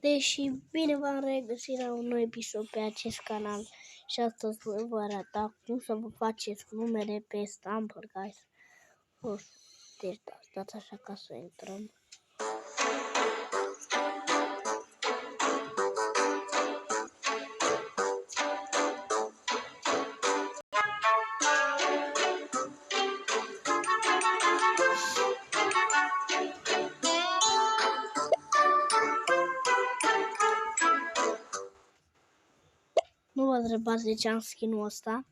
Deși bine v-am regăsit la un nou episod pe acest canal și astăzi vă voi arăta cum să vă faceți numele pe Stumble Guys. Deci da, stați așa ca să intrăm. Nu vă întrebați de ce am skin-ul ăsta.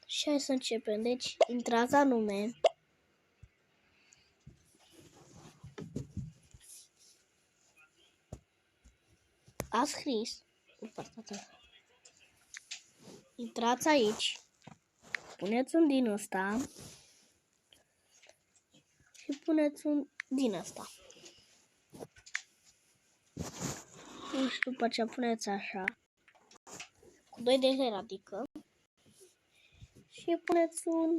Și hai să începem. Deci, intrați la nume. A scris. Intrați aici. Puneți un din ăsta. Și puneți un din ăsta. Și după ce puneți așa. Cu 2 de 0, adică. Și puneți un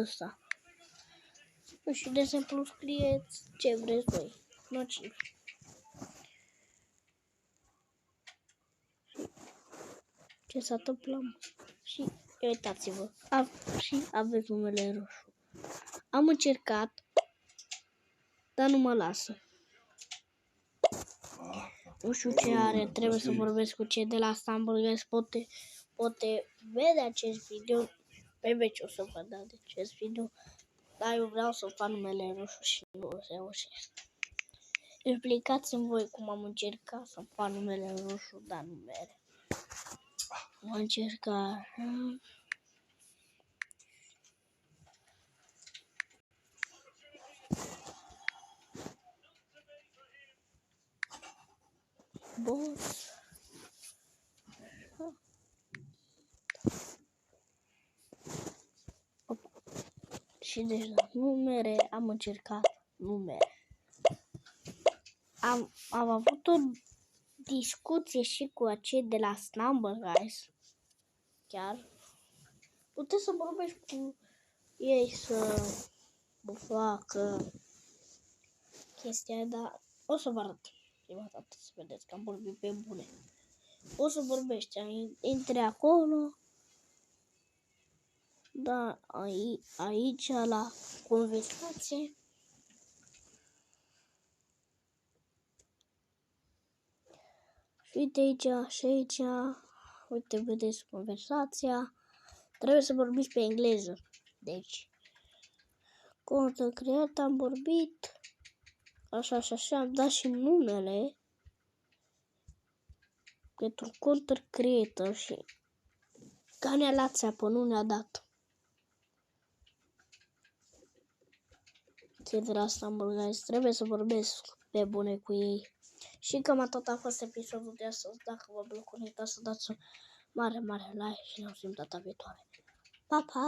ăsta. Și de exemplu scrieți ce vreți voi. Nociv. Ce s-a întâmplat? Și uitați-vă. Și aveți numele roșu. Am încercat, dar nu mă lasă. Nu știu ce are, trebuie să vorbesc cu cei de la Stumble Guys. Poate vede acest video, pe veci o să vă dau de acest video, dar eu vreau să fac numele roșu și nu o să reușesc. Explicați-mi voi cum am încercat să fac numele roșu, dar nu mere. Am încercat așa. Boss. Și deci la numere am încercat numere. Am avut o discuție și cu acei de la Stumble Guys. Chiar puteți să vorbești cu ei să vă facă chestia, dar o să vă arăt prima dată să vedeți că am vorbit pe bune. O să vorbești, intre acolo, da, aici la conversație. Și uite aici și aici, uite, vedeți conversația. Trebuie să vorbiți pe engleză. Deci, cont creat, am vorbit, așa și așa, am dat și numele pentru cont creator și ca ne-a luat țeapă, nu ne-a dat. Cei de la Stumble Guys, trebuie să vorbesc pe bune cu ei. Și cam atât a fost episodul de astăzi. Dacă vă plăcut, nu uitați să dați un mare like și ne auzim data viitoare. Pa, pa!